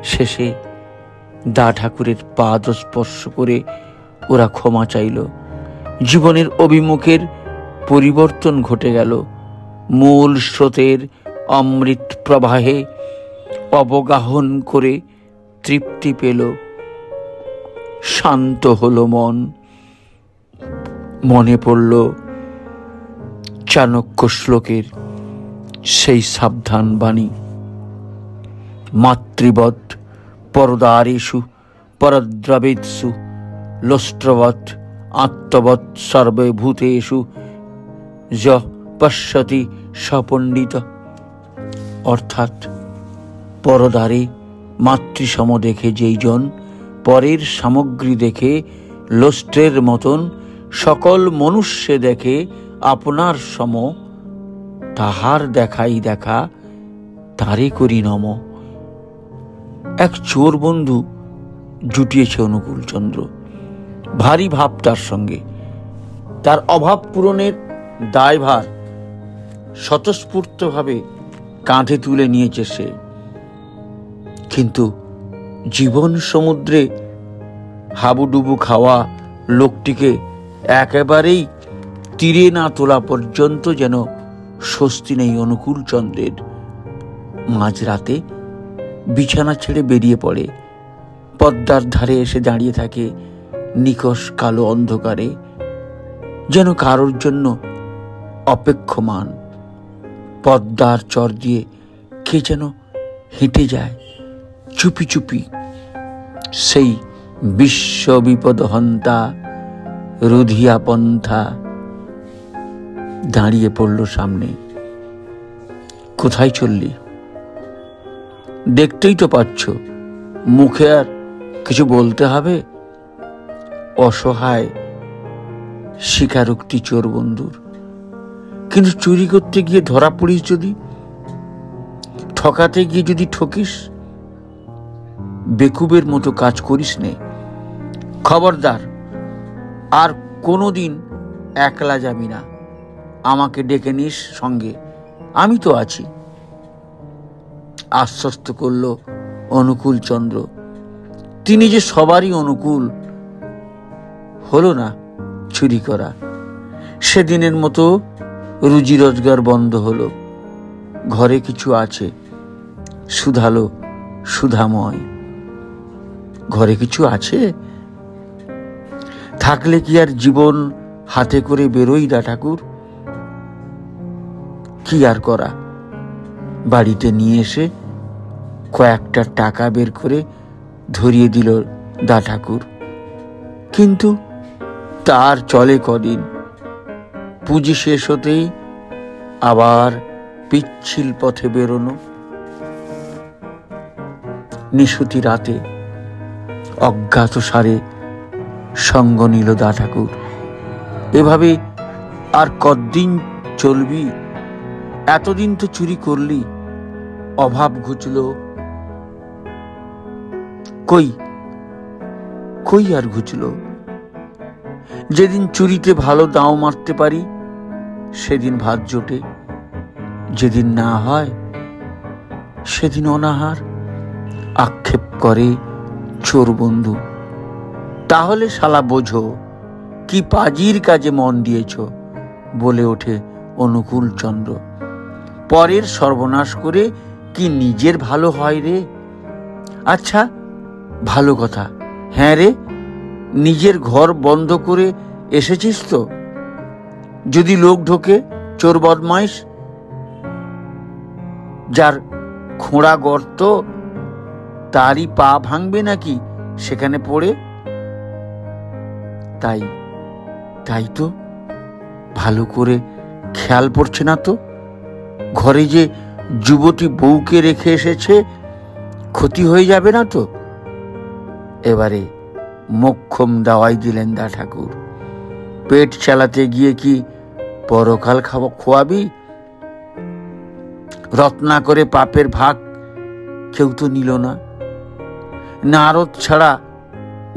শেষে দা ঠাকুরের পাদ স্পর্শ করে ওরা ক্ষমা চাইল। জীবনের অভিমুখের পরিবর্তন ঘটে গেল। মূল স্রোতের অমৃত প্রবাহে অবগাহন করে তৃপ্তি পেল। শান্ত হলো মন। মনে পড়ল চাণক্য শ্লোকের সেই সাবধান বাণী, মাতৃবৎ পরদারেষু পরদ্রবেৎসু লোষ্ট্রবৎ আত্মবৎ সর্বভূতেষু য পশ্যতি সপণ্ডিত। অর্থাৎ পরদারে মাতৃসম দেখে যেই জন পরের সামগ্রী দেখে লোষ্ট্রের মতন সকল মনুষ্যে দেখে আপনার সম, তাহার দেখাই দেখা তারে করি নম। এক চোর বন্ধু জুটিয়েছে অনুকূলচন্দ্র, ভারী ভাব তার সঙ্গে। তার অভাব পূরণের দায়ভার স্বতঃস্ফূর্তভাবে কাঁধে তুলে নিয়েছে সে। কিন্তু জীবন সমুদ্রে হাবুডুবু খাওয়া লোকটিকে একেবারেই তীরে না তোলা পর্যন্ত যেন স্বস্তি নেই অনুকূলচন্দ্রের। মাঝরাতে বিছানা ছেড়ে বেরিয়ে পড়ে, পদ্মার ধারে এসে দাঁড়িয়ে থাকে নিকষ কালো অন্ধকারে, যেন কারোর জন্য অপেক্ষমান। পদ্মার চর দিয়ে কে যেন হেঁটে যায় চুপি চুপি, সেই বিশ্ব বিপদ হন্তা রুধিয়া পন্থা দাঁড়িয়ে পড়ল সামনে। কোথায় চললি? দেখতেই তো পাচ্ছ, মুখে আর কিছু বলতে হবে? অসহায় স্বীকারোক্তি চোর বন্ধুর। কিন্তু চুরি করতে গিয়ে ধরা পড়িস যদি, ঠকাতে গিয়ে যদি ঠকিস, বেকুবের মতো কাজ করিস নে। খবরদার, আর কোনোদিন একলা যাবি না। আমাকে ডেকে নিস সঙ্গে, আমি তো আছি। আশ্বস্ত করল অনুকূলচন্দ্র। তিনি যে সবারই অনুকূল। হলো না চুরি করা। সেদিনের মতো রুজি রোজগার বন্ধ হলো। ঘরে কিছু আছে, সুধালো সুধাময়। ঘরে কিছু আছে, থাকলে কি আর জীবন হাতে করে বেরোই দা ঠাকুর? কি আর করা, বাড়িতে নিয়ে এসে কয়েকটা টাকা বের করে ধরিয়ে দিল দা ঠাকুর। কিন্তু তার চলে কদিন। পুঁজি শেষ হতেই আবার পিচ্ছিল পথে বেরোনো। নিশুতি রাতে অজ্ঞাত সারে সঙ্গ নিল দা ঠাকুর। এভাবে আর কতদিন চলবি? এতদিন তো চুরি করলি, অভাব ঘুচল। কই কই আর ঘুচল? যেদিন চুরিতে ভালো দাও মারতে পারি সেদিন ভাত জোটে, যেদিন না হয় সেদিন অনাহার। আক্ষেপ করে চোর বন্ধু। তাহলে শালা বোঝো কি পাজির কাজে মন দিয়েছ, বলে ওঠে অনুকূলচন্দ্র। পরের সর্বনাশ করে কি নিজের ভালো হয় রে? আচ্ছা, ভালো কথা। হ্যাঁ রে, নিজের ঘর বন্ধ করে এসেছিস তো? যদি লোক ঢোকে, চোর বদমাইশ, যার খোঁড়া গর্ত, তারই পা ভাঙবে নাকি সেখানে পড়ে? তাই তো ভালো করে খেয়াল পড়ছে না তো। ঘরে যে যুবতী বউকে রেখে এসেছে, ক্ষতি হয়ে যাবে না তো? এবারে মোক্ষম দাওয়াই দিলেন দা ঠাকুর। পেট চালাতে গিয়ে কি পরকাল খোয়াবি? রত্নাকরে পাপের ভাগ কেউ তো নিল না। নারদ ছাড়া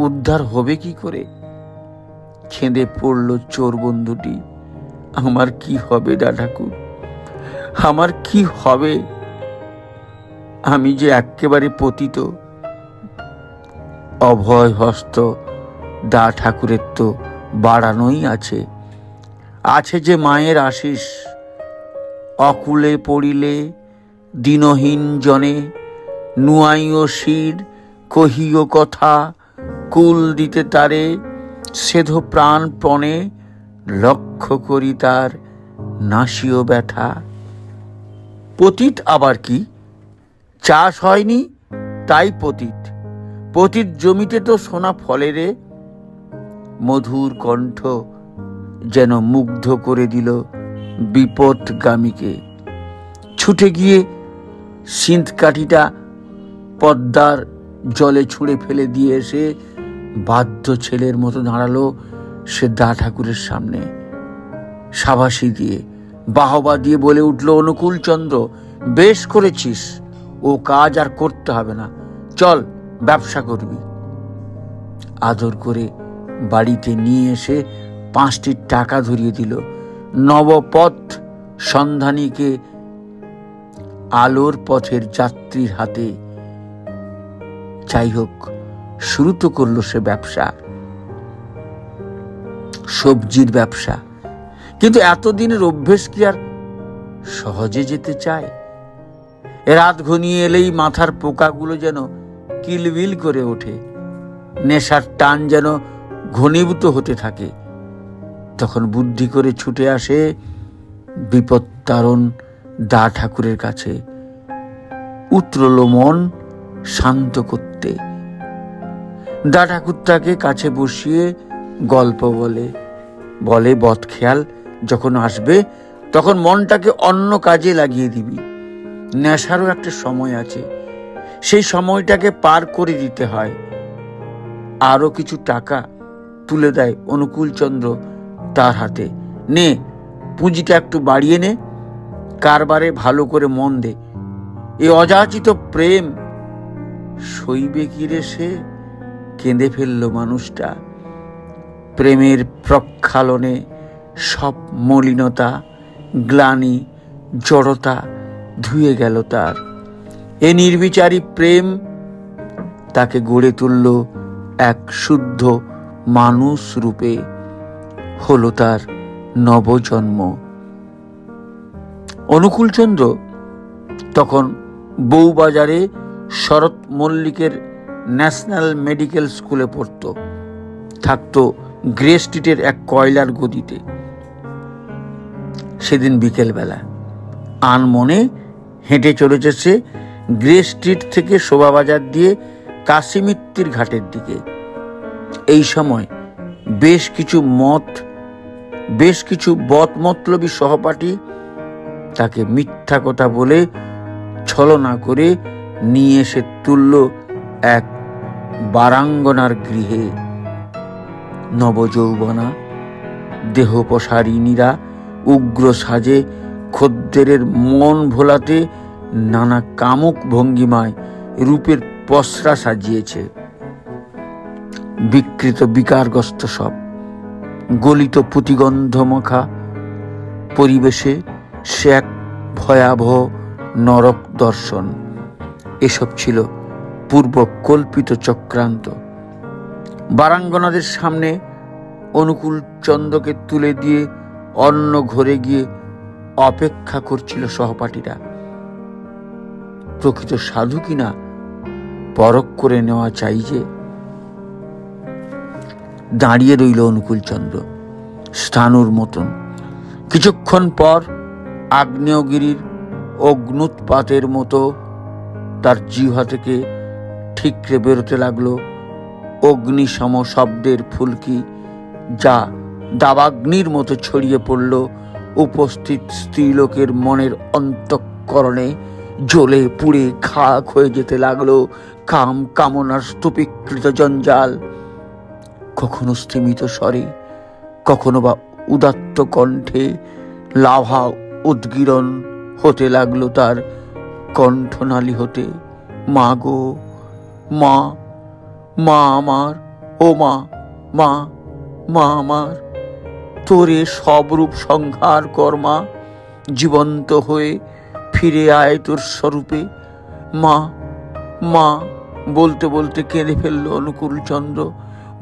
উদ্ধার হবে কি করে? ছেঁদে পড়ল চোর বন্ধুটি। আমার কি হবে দা ঠাকুর, আমার কি হবে? আমি যে একেবারে পতিত। অভয় হস্ত দা ঠাকুরের তো বাড়ানোই আছে। আছে যে মায়ের আশিস। অকুলে পড়িলে দিনহীন জনে নুয়াইও শির, কহিও কথা, কুল দিতে তারে সেধ প্রাণপণে, লক্ষ্য করি তার নাসিও ব্যথা। পতিত আবার কি? চাষ হয়নি তাই পতিত। পতিত জমিতে তো সোনা ফলে রে। মধুর কণ্ঠ যেন মুগ্ধ করে দিল বিপদগামীকে। ছুটে গিয়ে সিঁধ কাঠিটা পদ্মার জলে ছুঁড়ে ফেলে দিয়ে এসে বাধ্য ছেলের মতো দাঁড়ালো সে দা ঠাকুরের সামনে। সাবাসি দিয়ে বাহবা দিয়ে বলে উঠল, অনুকূলচন্দ্র, বেশ করেছিস, ও কাজ আর করতে হবে না, চল ব্যবসা করবি। আদর করে বাড়িতে নিয়ে এসে 5টি টাকা ধরিয়ে দিল। নবপথ সন্ধানীকে আলোর পথের যাত্রীর হাতে। যাই হোক, শুরু তো করলো সে ব্যবসা, সবজির ব্যবসা। কিন্তু এতদিনের অভ্যেস কি আর সহজে যেতে চায়? রাত ঘনিয়ে এলেই মাথার পোকাগুলো যেন কিলবিল করে ওঠে, নেশার টান যেন ঘনীভূত হতে থাকে। তখন বুদ্ধি করে ছুটে আসে বিপত্তারণ দা ঠাকুরের কাছে, উতরল মন শান্ত করতে। দা ঠাকুর তাকে কাছে বসিয়ে গল্প বলে বদখেয়াল যখন আসবে তখন মনটাকে অন্য কাজে লাগিয়ে দিবি। নেশারও একটা সময় আছে, সেই সময়টাকে পার করে দিতে হয়। আরো কিছু টাকা তুলে দেয় অনুকূলচন্দ্র তার হাতে। নে, পুঁজিটা একটু বাড়িয়ে নে, কারবারে ভালো করে মন দে। এ অযাচিত প্রেম সইবে কি রে সে? কেঁদে ফেলল মানুষটা। প্রেমের প্রক্ষালনে সব মলিনতা, গ্লানি, জড়তা ধুয়ে গেল তার। এ নির্বিচারী প্রেম তাকে গড়ে তুলল এক শুদ্ধ মানুষ রূপে। হলো তার নবজন্ম। অনুকূলচন্দ্র তখন বউবাজারে শরৎ মল্লিকের ন্যাশনাল মেডিকেল স্কুলে পড়ত, থাকতো গ্রে স্ট্রিটের এক কয়লার গদিতে। সেদিন বিকেলবেলা আনমনে হেঁটে চলেছে সে গ্রে স্ট্রিট থেকে শোভাবাজার দিয়ে কাশিমিত্তির ঘাটের দিকে। এই সময় বেশ কিছু বদমতলবী সহপাঠী তাকে মিথ্যা কথা বলে ছলনা করে নিয়ে এসে তুলল এক বারাঙ্গনার গৃহে। নবযৌবনা দেহপসারিণীরা উগ্র সাজে খদ্দেরের মন ভোলাতে নানা কামুক ভঙ্গিমায় রূপের পসরা সাজিয়েছে। বিকৃত বিকারগ্রস্ত সব গলিত পুঁতিগন্ধমাখা পরিবেশে সে এক ভয়াবহ নরক দর্শন। এসব ছিল পূর্ব কল্পিত চক্রান্ত। বারাঙ্গনাদের সামনে অনুকূলচন্দ্রকে তুলে দিয়ে অন্য ঘরে গিয়ে অপেক্ষা করছিল সহপাঠীরা। প্রকৃত সাধু কিনা পরখ করে নেওয়া চাই যে। দাঁড়িয়ে রইল অনুকূলচন্দ্র স্থাণুর মতন। কিছুক্ষণ পর আগ্নেয়গিরির অগ্নুৎপাতের মতো তার জিহ্বা থেকে ঠিকরে বেরোতে লাগলো অগ্নিসম শব্দের ফুলকি, যা দাবাগ্নির মতো ছড়িয়ে পড়ল উপস্থিত স্ত্রীলোকের মনের অন্তঃকরণে। জ্বলে পুড়ে খাক হয়ে যেতে লাগলো কাম কামনার স্তূপীকৃত জঞ্জাল। কখনো স্তিমিত স্বরে, কখনো বা উদাত্ত কণ্ঠে লাভা উদ্গীরণ হতে লাগলো তার কণ্ঠনালী হতে। মা গো, মা, মা আমার, ও মা, মা, মা আমার, তোরে সব রূপ সংহার কর মা, জীবন্ত হয়ে ফিরে আয় তোর স্বরূপে। মা, মা বলতে বলতে কেঁদে ফেলল অনুকূলচন্দ্র।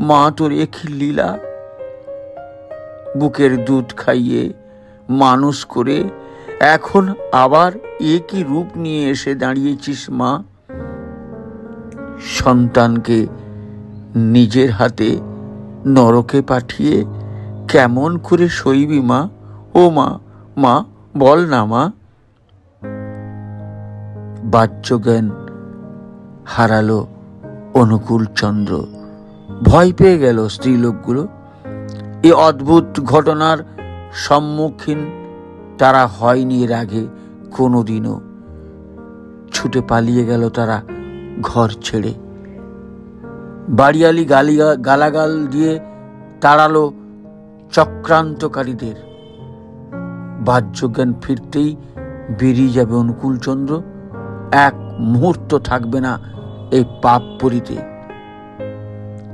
মা, তোর একই লীলা। বুকের দুধ খাইয়ে মানুষ করে এখন আবার একই রূপ নিয়ে এসে দাঁড়িয়েছিস মা। সন্তানকে নিজের হাতে নরকে পাঠিয়ে কেমন করে সইবি মা? ও মা, মা বল না মা। বাহ্যজ্ঞান হারালো অনুকূলচন্দ্র। ভয় পেয়ে গেল স্ত্রীলোকগুলো। এ অদ্ভুত ঘটনার সম্মুখীন তারা হয়নি এর আগে কোনোদিনও। ছুটে পালিয়ে গেল তারা ঘর ছেড়ে। বাড়িয়ালি গালাগাল দিয়ে তাড়ালো চক্রান্তকারীদের। বাহ্যজ্ঞান ফিরতেই বেরিয়ে যাবে অনুকূলচন্দ্র, এক মুহূর্ত থাকবে না এই পাপ পুরীতে।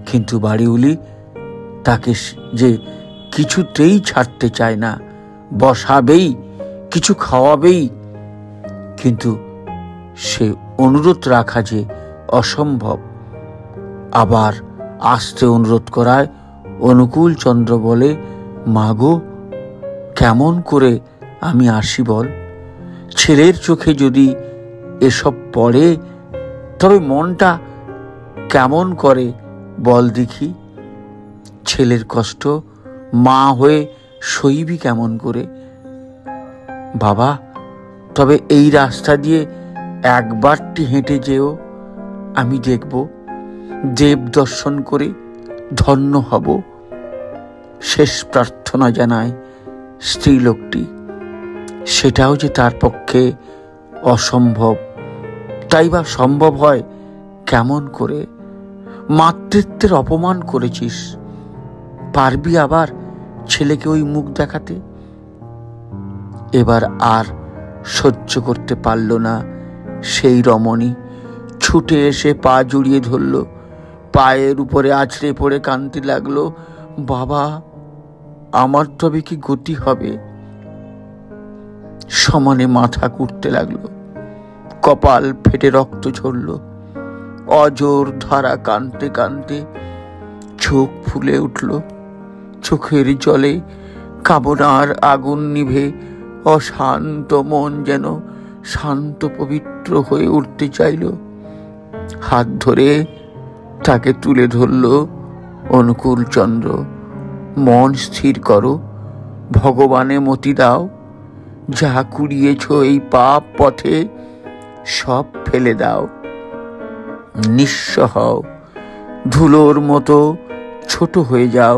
কিন্তু বাড়িউলি তাকে যে কিছুতেই ছাড়তে চায় না, বসাবেই, কিছু খাওয়াবেই, কিন্তু সে অনুরোধ রাখা যে অসম্ভব। আবার আসতে অনুরোধ করায় অনুকূলচন্দ্র বলে, মাগো কেমন করে আমি আসি বল? ছেলের চোখে যদি এসব পড়ে তবে মনটা কেমন করে বল দেখি। ছেলের কষ্ট মা হয়ে সইবি কেমন করে? বাবা তবে এই রাস্তা দিয়ে একবারটি হেঁটে যেও, আমি দেখব, দেব দর্শন করে ধন্য হব। শেষ প্রার্থনা জানায় স্ত্রীলোকটি। সেটাও যে তার পক্ষে অসম্ভব। তাই বা সম্ভব হয় কেমন করে? মাতৃত্বের অপমান করেছিস, পারবি আবার ছেলেকে ওই মুখ দেখাতে? এবার আর সহ্য করতে পারল না সেই রমণী, ছুটে এসে পা জড়িয়ে ধরল, পায়ের উপরে আছড়ে পড়ে কাঁদতে লাগলো, বাবা আমার তবে কি গতি হবে? সমানে মাথা কুটতে লাগলো, কপাল ফেটে রক্ত ঝরল, অজোর ধারা কাঁদতে কাঁদতে চোখ ফুলে উঠল। চোখের জলে কামনার আগুন নিভে অশান্ত মন যেন শান্ত পবিত্র হয়ে উঠতে চাইল। হাত ধরে তাকে তুলে ধরল অনুকূলচন্দ্র। মন স্থির করো, ভগবানে মতি দাও, যা কুড়িয়েছ এই পাপ পথে সব ফেলে দাও। নিঃস্ব হও, ধুলোর মতো ছোট হয়ে যাও।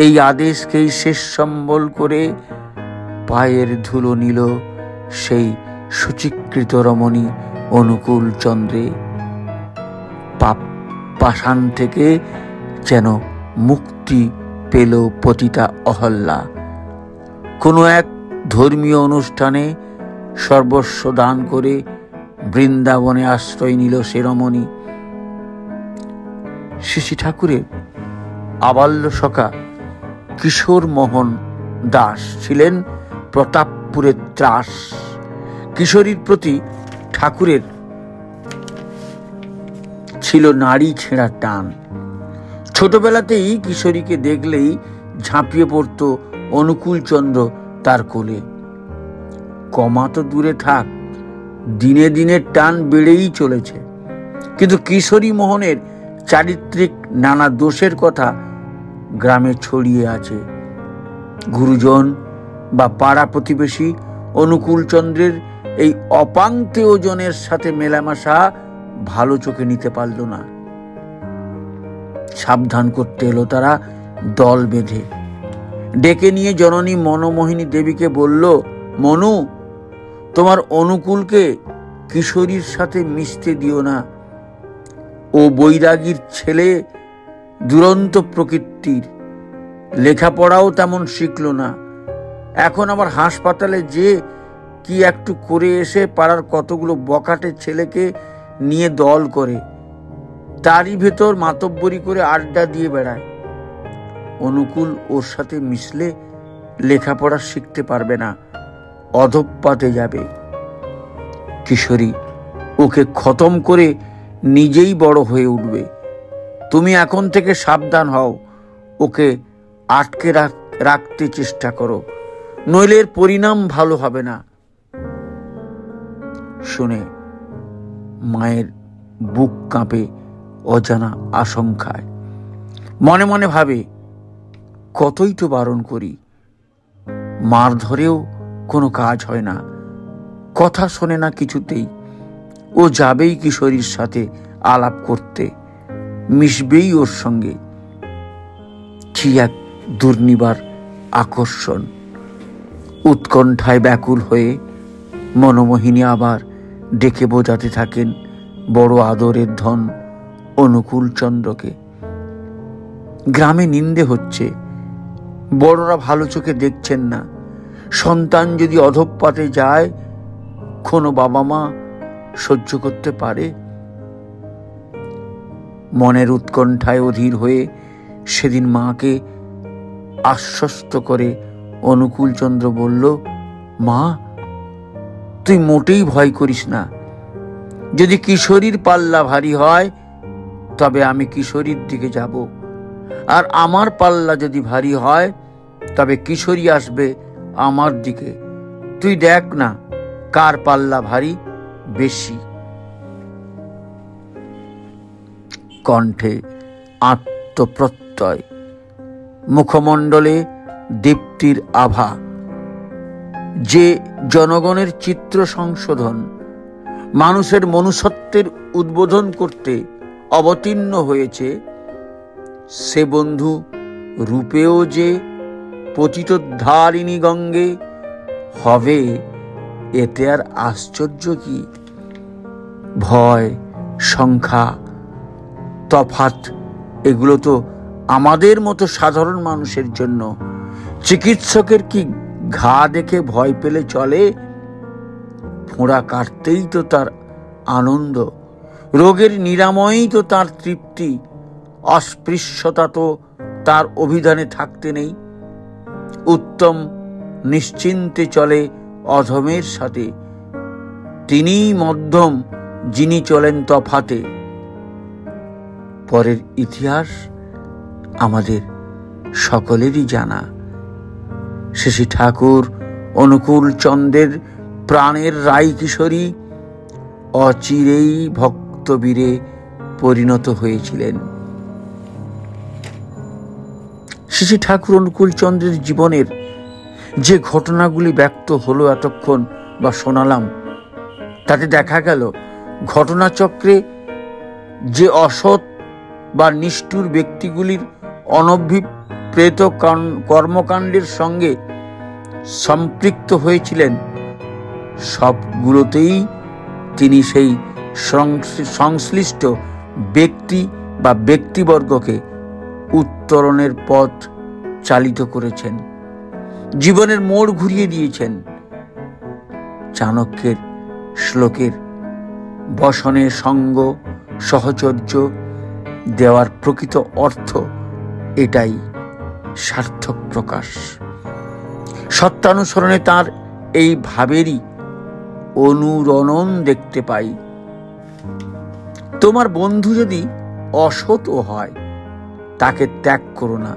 এই আদেশকেই শেষ সম্বল করে পায়ের ধুলো নিল সেই সুচিকৃত রমণী অনুকূলচন্দ্রে। পাপ পাষাণ থেকে যেন মুক্তি পেল পতিতা অহল্যা। কোনো এক ধর্মীয় অনুষ্ঠানে সর্বস্ব দান করে বৃন্দাবনে আশ্রয় নিল সে রমণী। শ্রী ঠাকুরের আবাল্য সখা কিশোর মোহন দাস ছিলেন প্রতাপপুরের ত্রাস। কিশোরীর প্রতি ঠাকুরের ছিল নারী ছেঁড়া টান। ছোটবেলাতেই কিশোরীকে দেখলেই ঝাঁপিয়ে পড়ত অনুকূলচন্দ্র তার কোলে। কমা তো দূরে থাক, দিনে দিনে টান বেড়েই চলেছে। কিন্তু কিশোরী মোহনের চারিত্রিক নানা দোষের কথা গ্রামে ছড়িয়ে আছে। গুরুজন বা পাড়া প্রতিবেশী অনুকূলচন্দ্রের এই অপাংক্তেয় জনের সাথে মেলামেশা ভালো চোখে নিতে পারল না। সাবধান করতে এলো তারা দল বেঁধে। ডেকে নিয়ে জননী মনমোহিনী দেবীকে বলল, মনু, তোমার অনুকূলকে কিশোরীর সাথে মিশতে দিও না। ও বৈরাগীর ছেলে, দুরন্ত প্রকৃতির, লেখাপড়াও তেমন শিখল না। এখন আবার হাসপাতালে যে কি একটু করে এসে পাড়ার কতগুলো বকাটে ছেলেকে নিয়ে দল করে, তারই ভেতর মাতব্বরি করে আড্ডা দিয়ে বেড়ায়। অনুকূল ওর সাথে মিশলে লেখাপড়া শিখতে পারবে না, অধঃপাতে যাবে। কিশোরী ওকে খতম করে নিজেই বড় হয়ে উঠবে। তুমি এখন থেকে সাবধান হও, ওকে আটকে রাখতে চেষ্টা করো, নইলে এর পরিণাম ভালো হবে না। শুনে মায়ের বুক কাঁপে অজানা আশঙ্কায়। মনে মনে ভাবে, কতই তো বারণ করি, মার ধরেও কোনো কাজ হয় না, কথা শোনে না কিছুতেই। ও যাবেই কিশোরীর সাথে আলাপ করতে, মিশবেই ওর সঙ্গে। কি এক দুর্নিবার আকর্ষণ! উৎকণ্ঠায় ব্যাকুল হয়ে মনমোহিনী আবার ডেকে বোঝাতে থাকেন বড় আদরের ধন অনুকূলচন্দ্রকে। গ্রামে নিন্দে হচ্ছে, বড়রা ভালো চোখে দেখছেন না, সন্তান যদি অধঃপাতে যায়, কোনো বাবা মা সহ্য করতে পারে? মনের উৎকণ্ঠায় অধীর হয়ে সেদিন মাকে আশ্বস্ত করে অনুকূলচন্দ্র বলল, মা, তুই মোটেই ভয় করিস না। যদি কিশোরীর পাল্লা ভারী হয় তবে আমি কিশোরীর দিকে যাব, আর আমার পাল্লা যদি ভারী হয় তবে কিশোরী আসবে আমার দিকে। তুই দেখ না কার পাল্লা ভারী বেশি। কণ্ঠে আত্মপ্রত্যয়, মুখমণ্ডলে দীপ্তির আভা, যে জনগণের চিত্র সংশোধন, মানুষের মনুষ্যত্বের উদ্বোধন করতে অবতীর্ণ হয়েছে, সে বন্ধু রূপেও যে পতিতোদ্ধারিণী গঙ্গে হবে, এতে আর আশ্চর্য কি? ভয়, সংখ্যা, তফাৎ এগুলো তো আমাদের মতো সাধারণ মানুষের জন্য। চিকিৎসকের কি ঘা দেখে ভয় পেলে চলে? ফোঁড়া কাটতেই তো তার আনন্দ, রোগের নিরাময়ই তো তার তৃপ্তি, অস্পৃশ্যতা তো তার অভিধানে থাকতে নেই। উত্তম নিশ্চিন্তে চলে অধমের সাথে, তিনিই মধ্যম যিনি চলেন তফাতে। পরের ইতিহাস আমাদের সকলেরই জানা। শশী ঠাকুর অনুকূলচন্দ্রের প্রাণের রাই কিশোরী অচিরেই ভক্তবীরে পরিণত হয়েছিলেন। শশী ঠাকুর অনুকূলচন্দ্রের জীবনের যে ঘটনাগুলি ব্যক্ত হলো এতক্ষণ বা শোনালাম, তাতে দেখা গেল ঘটনাচক্রে যে অসৎ বা নিষ্ঠুর ব্যক্তিগুলির অনভিপ্রেত কর্মকাণ্ডের সঙ্গে সম্পৃক্ত হয়েছিলেন, সবগুলোতেই তিনি সেই সংশ্লিষ্ট ব্যক্তি বা ব্যক্তিবর্গকে উত্তরণের পথ চালিত করেছেন, জীবনের মোড় ঘুরিয়ে দিয়েছেন। চাণক্যের শ্লোকের বসনে সঙ্গ সহচর্য দেওয়ার প্রকৃত অর্থ এটাই সার্থক প্রকাশ। সত্যানুসরণে তার এই ভাবেরই অনুরণন দেখতে পাই। তোমার বন্ধু যদি অসৎও হয়, তাকে ত্যাগ করো না,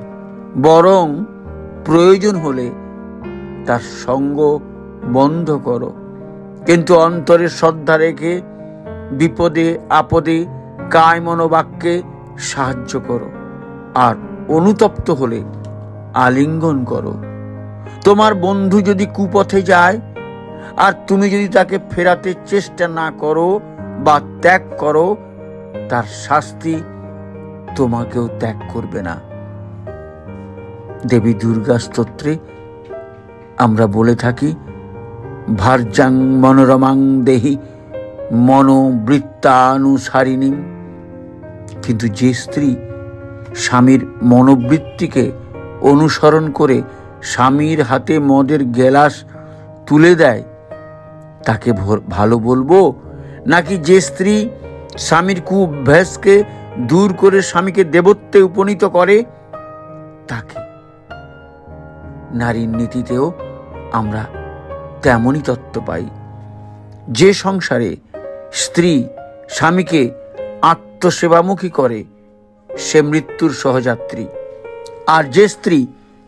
বরং প্রয়োজন হলে তার সঙ্গ বন্ধ করো, কিন্তু অন্তরে শ্রদ্ধা রেখে বিপদে আপদে কায় মনোবাক্যে সাহায্য করো, আর অনুতপ্ত হলে আলিঙ্গন করো। তোমার বন্ধু যদি কুপথে যায় আর তুমি যদি তাকে ফেরাতে চেষ্টা না করো বা ত্যাগ করো, তার শাস্তি তোমাকেও ত্যাগ করবে না। দেবী দুর্গা স্তোত্রে আমরা বলে থাকি, ভার্যাং মনোরমাং দেহি মনোবৃত্তানুসারিণী। কিন্তু যে স্ত্রী স্বামীর মনোবৃত্তিকে অনুসরণ করে স্বামীর হাতে মদের গেলাস তুলে দেয়, তাকে ভালো বলবো? নাকি যে স্ত্রী স্বামীর কুঅভ্যাসকে দূর করে স্বামীকে দেবত্বে উপনীত করে তাকে? নারীর নীতিতেও আমরা তেমনই তত্ত্ব পাই। যে সংসারে স্ত্রী স্বামীকে আত্মসেবামুখী করে সে মৃত্যুর সহযাত্রী, আর যে স্ত্রী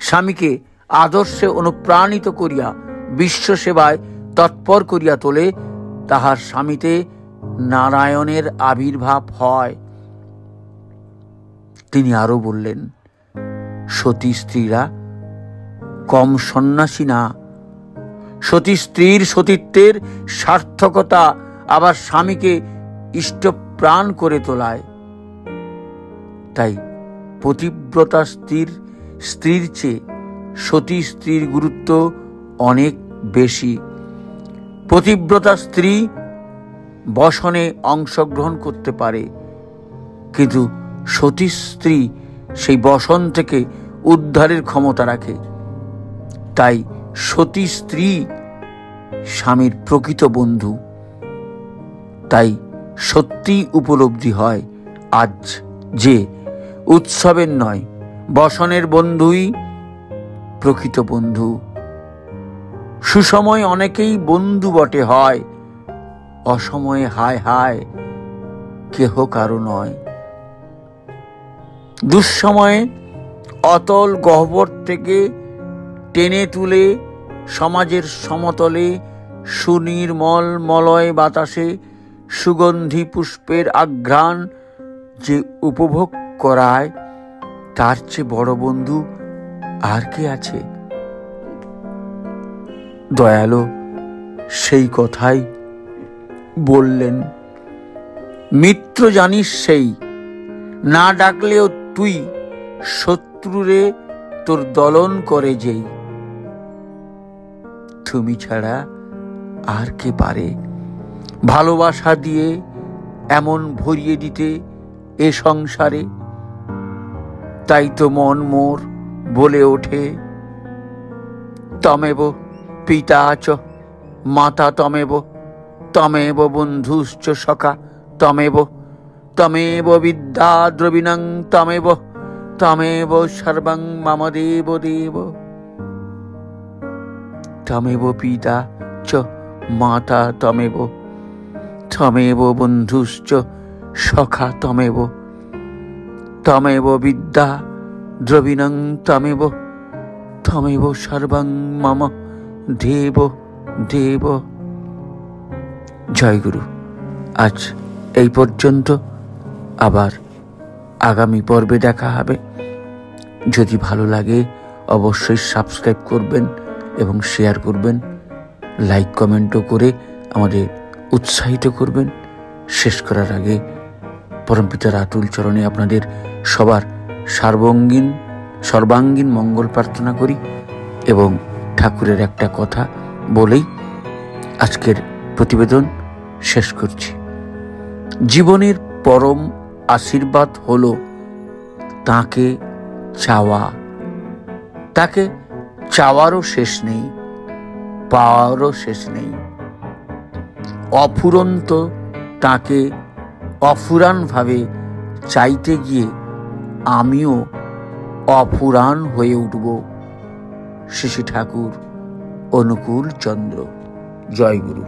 স্বামীকে আদর্শে অনুপ্রাণিত করিয়া বিশ্ব সেবায় তৎপর করিয়া তোলে, তাহার স্বামীতে নারায়ণের আবির্ভাব হয়। তিনি আরো বললেন, সতী স্ত্রীরা কম সন্ন্যাসী না। সতী স্ত্রীর সতীত্বের সার্থকতা আবার স্বামীকে ইষ্টপ্রাণ করে তোলায়। তাই পতিব্রতা স্ত্রীর চেয়ে সতী স্ত্রীর গুরুত্ব অনেক বেশি। পতিব্রতা স্ত্রী বসনে অংশগ্রহণ করতে পারে, কিন্তু সতী স্ত্রী সেই বসন থেকে উদ্ধারের ক্ষমতা রাখে। তাই সতী স্ত্রী স্বামীর প্রকৃত বন্ধু। তাই সত্যি উপলব্ধি হয় আজ যে উৎসবের নয়, বসনের বন্ধুই প্রকৃত বন্ধু। সুসময় অনেকেই বন্ধু বটে হয়, অসময়ে হায় হায় কেহ কারো নয়। দুঃসময়ে অতল গহ্বর থেকে টেনে তুলে সমাজের সমতলে সুনির্মল মলয় বাতাসে সুগন্ধি পুষ্পের আঘ্রাণ যে উপভোগ করায়, তার চেয়ে বড় বন্ধু আর কে আছে? দয়ালু সেই কথাই বললেন, মিত্র জানিস সেই, না ডাকলেও তুই শত্রুরে তোর দলন করে যেই। তুমি ছাড়া আর কে পারে ভালোবাসা দিয়ে এমন ভরিয়ে দিতে এ সংসারে? তাই তো মন মোর বলে ওঠে, তমেব পিতা চ মাতা তমেব, তমেব বন্ধুশ্চ সখা তমেব, তমেব বিদ্যা দ্রবিণং তমেব, তমেব সর্বং মম দেব দেব। তমেব পিতা চ মাতা তমেব, তমেব বন্ধুশ্চ সখা তমেব, তমেব বিদ্যা দ্রবিণং তমেব, তমেব সর্বং মম দেব দেব। জয় গুরু। আজ এই পর্যন্ত, আবার আগামী পর্বে দেখা হবে। যদি ভালো লাগে অবশ্যই সাবস্ক্রাইব করবেন এবং শেয়ার করবেন, লাইক কমেন্টও করে আমাদের উৎসাহিত করবেন। শেষ করার আগে পরমপিতার আতুল চরণে আপনাদের সবার সর্বাঙ্গীন মঙ্গল প্রার্থনা করি এবং ঠাকুরের একটা কথা বলেই আজকের প্রতিবেদন শেষ করছি। জীবনের পরম আশীর্বাদ হলো তাকে চাওয়া। তাকে চাওয়ারও শেষ নেই, পাওয়ারও শেষ নেই। অফুরন্ত তাকে অফুরানভাবে চাইতে গিয়ে আমিও অফুরান হয়ে উঠব। শ্রী ঠাকুর অনুকূল চন্দ্র। জয় গুরু।